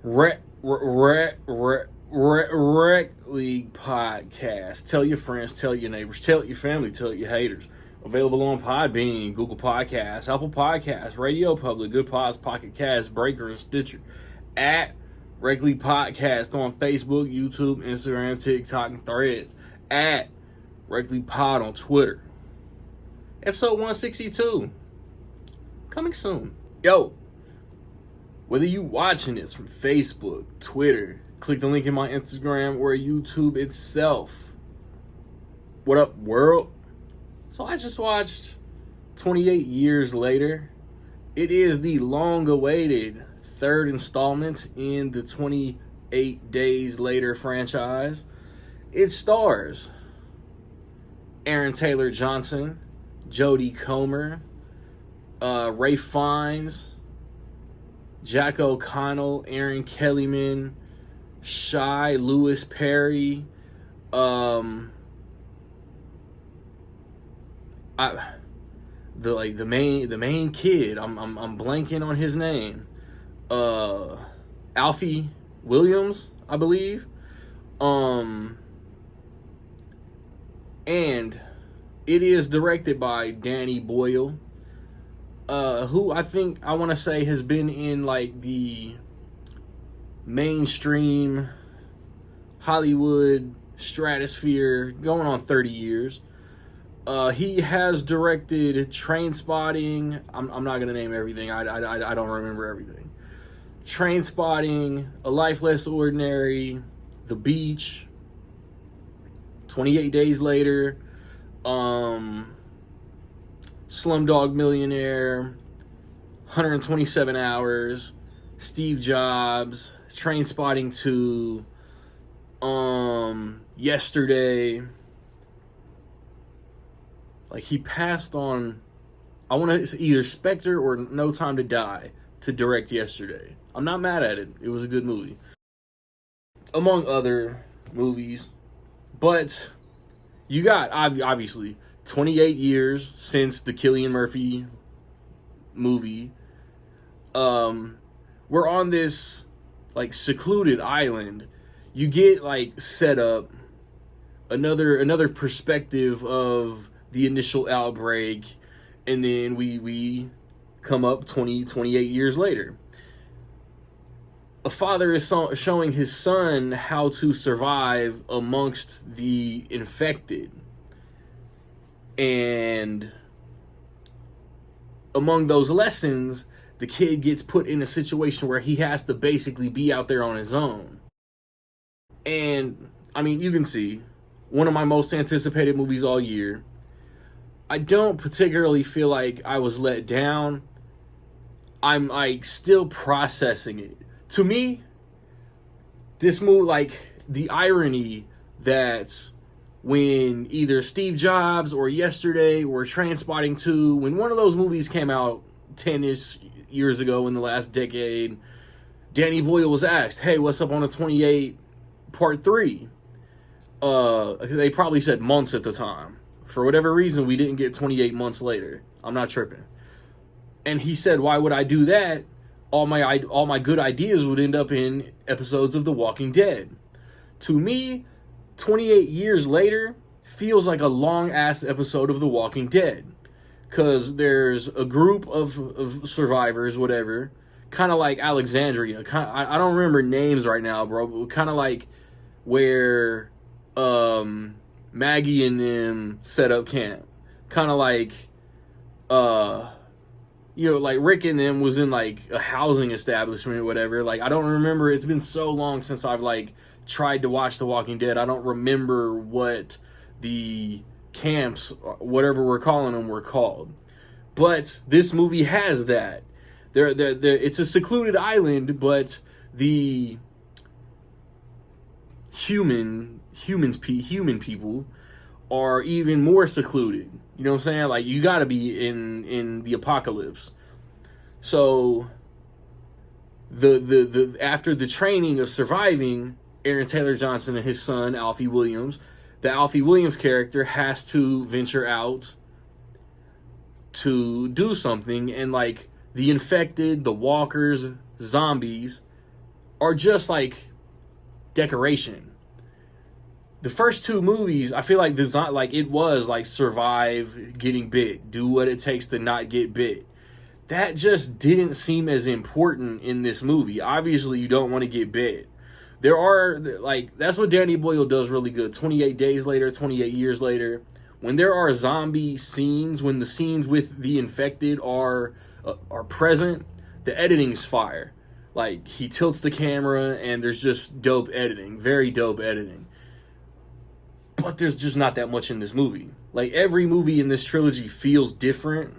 Rec League Podcast. Tell your friends, tell your neighbors, tell your family, tell your haters. Available on Podbean, Google Podcasts, Apple Podcasts, Radio Public, Good Pods, Pocket Cast, Breaker, and Stitcher. At Rec League Podcast on Facebook, YouTube, Instagram, TikTok, and Threads. At Rec League Pod on Twitter. Episode 162. Coming soon. Yo, whether you watching this from Facebook, Twitter, click the link in my Instagram or YouTube itself. What up, world? So I just watched 28 Years Later. It is the long-awaited third installment in the 28 Days Later franchise. It stars Aaron Taylor Johnson, Jodie Comer, Ray Fiennes, Jack O'Connell, Aaron Kellyman, Shy Lewis-Parry, the main kid. I'm blanking on his name. Alfie Williams, I believe. And it is directed by Danny Boyle, who I want to say has been in like the mainstream Hollywood stratosphere going on 30 years. He has directed Trainspotting. I'm not gonna name everything. I don't remember everything. Trainspotting, A Life Less Ordinary, The Beach, 28 Days Later, Slumdog Millionaire, 127 Hours, Steve Jobs, Trainspotting 2, Yesterday. Like, he passed on, I want to say either Spectre or No Time to Die to direct Yesterday. I'm not mad at it. It was a good movie, among other movies. But you got, obviously, 28 years since the Cillian Murphy movie. We're on this, like, secluded island. You get, like, set up another perspective of the initial outbreak, and then we come up 28 years later. A father is showing his son how to survive amongst the infected. And among those lessons, the kid gets put in a situation where he has to basically be out there on his own. And, I mean, you can see, one of my most anticipated movies all year. I don't particularly feel like I was let down. I'm, like, still processing it. To me, this movie, like, the irony that when either Steve Jobs or Yesterday or Trainspotting 2, when one of those movies came out 10-ish years ago in the last decade, Danny Boyle was asked, hey, what's up on a 28 Part 3? They probably said months at the time. For whatever reason, we didn't get 28 months later. I'm not tripping. And he said, why would I do that? All my good ideas would end up in episodes of The Walking Dead. To me, 28 years later feels like a long-ass episode of The Walking Dead. Because there's a group of survivors, whatever, kind of like Alexandria. I don't remember names right now, bro, but kind of like where Maggie and them set up camp. Kind of like, like Rick and them was in like a housing establishment or whatever. Like, I don't remember. It's been so long since I've like tried to watch The Walking Dead. I don't remember what the camps, whatever we're calling them, were called. But this movie has that. It's a secluded island, but the human people are even more secluded. You know what I'm saying? Like, you gotta be in the apocalypse. So the after the training of surviving, Aaron Taylor Johnson and his son Alfie Williams, the Alfie Williams character has to venture out to do something, and like the infected, the walkers, zombies are just like decoration. The first two movies, I feel like design, like it was like survive getting bit, do what it takes to not get bit. That just didn't seem as important in this movie. Obviously, you don't want to get bit. There are, like, that's what Danny Boyle does really good. 28 days later, 28 years later, when there are zombie scenes, when the scenes with the infected are present, the editing's fire. Like, he tilts the camera, and there's just dope editing, very dope editing. But there's just not that much in this movie. Like, every movie in this trilogy feels different,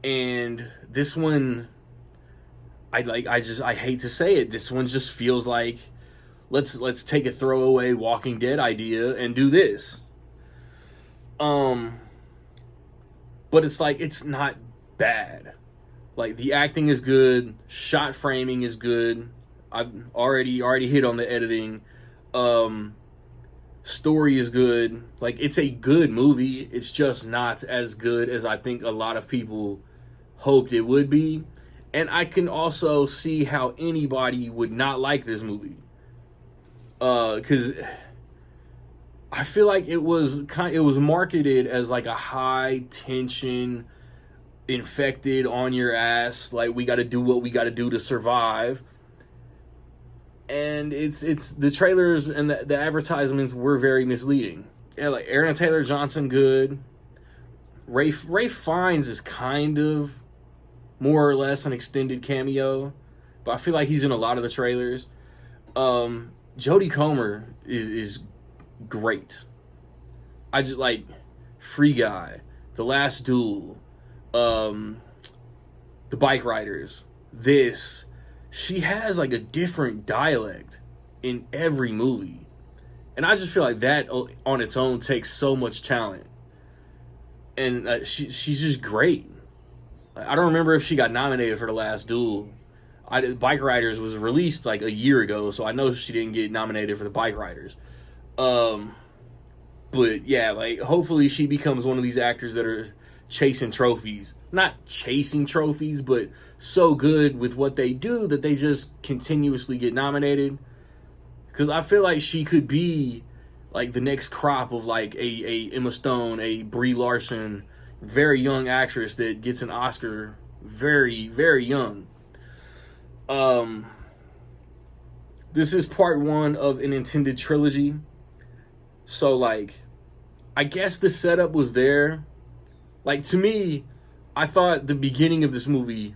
and this one, I hate to say it, this one just feels like let's take a throwaway Walking Dead idea and do this. But it's like, it's not bad. Like, the acting is good, shot framing is good. I've already hit on the editing. Story is good. Like, it's a good movie. It's just not as good as I think a lot of people hoped it would be. And I can also see how anybody would not like this movie. Because I feel like it was marketed as like a high tension, infected, on your ass, like we got to do what we got to do to survive. And it's the trailers and the advertisements were very misleading. Yeah, like Aaron Taylor Johnson, good. Ray Fiennes is kind of more or less an extended cameo, but I feel like he's in a lot of the trailers. Jodie Comer is great. I just like Free Guy, The Last Duel, The Bike Riders. She has like a different dialect in every movie, and I just feel like that on its own takes so much talent. And she's just great. I don't remember if she got nominated for The Last Duel. Bike Riders was released like a year ago, so I know she didn't get nominated for the Bike Riders. But yeah, like hopefully she becomes one of these actors that are chasing trophies. Not chasing trophies, but so good with what they do that they just continuously get nominated. Because I feel like she could be like the next crop of like a Emma Stone, a Brie Larson, very young actress that gets an Oscar very, very young. This is part one of an intended trilogy. So like, I guess the setup was there. Like, to me, I thought the beginning of this movie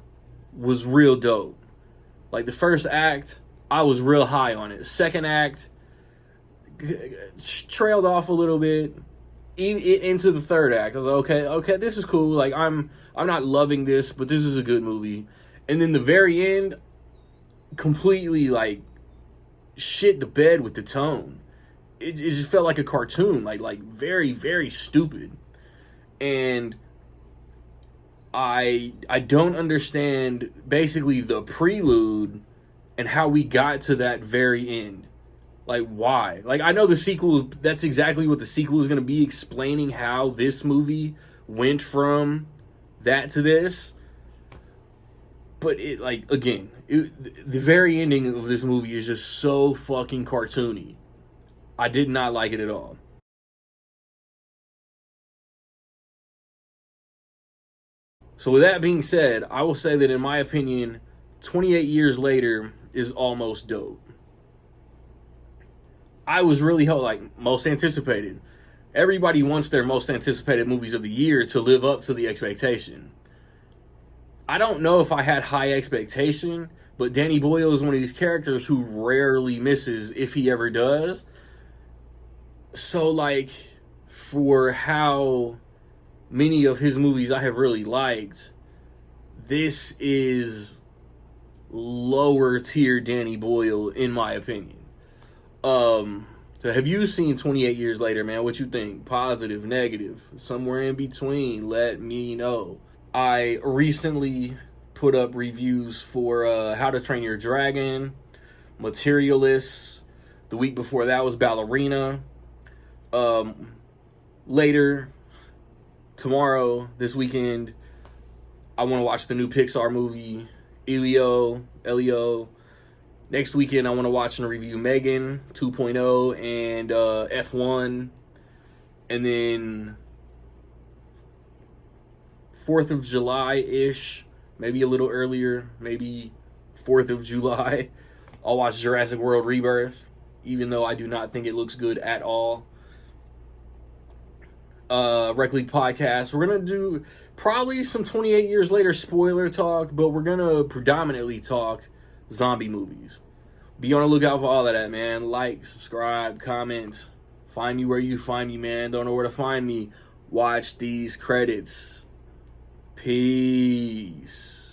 was real dope. Like, the first act, I was real high on it. Second act, trailed off a little bit. Into the third act, I was like, okay, this is cool. Like, I'm not loving this, but this is a good movie. And then the very end, completely, like, shit the bed with the tone. It just felt like a cartoon, like very, very stupid. And I don't understand basically the prelude and how we got to that very end. Like, why? Like, I know the sequel, that's exactly what the sequel is going to be, explaining how this movie went from that to this. But it, like, again, the very ending of this movie is just so fucking cartoony. I did not like it at all. So with that being said, I will say that in my opinion, 28 years later is almost dope. I was really like most anticipated. Everybody wants their most anticipated movies of the year to live up to the expectation. I don't know if I had high expectation, but Danny Boyle is one of these characters who rarely misses, if he ever does. So like, for how many of his movies I have really liked, this is lower tier Danny Boyle in my opinion. So have you seen 28 Years Later, man? What you think? Positive, negative, somewhere in between? Let me know. I recently put up reviews for How to Train Your Dragon, Materialists. The week before that was Ballerina. Later, tomorrow, this weekend, I want to watch the new Pixar movie, Elio. Next weekend, I want to watch and review Megan 2.0 and F1. And then 4th of July-ish, maybe a little earlier, maybe 4th of July, I'll watch Jurassic World Rebirth, even though I do not think it looks good at all. Rec League podcast. We're going to do probably some 28 years later spoiler talk, but we're going to predominantly talk zombie movies. Be on the lookout for all of that, man. Like, subscribe, comment. Find me where you find me, man. Don't know where to find me. Watch these credits. Peace.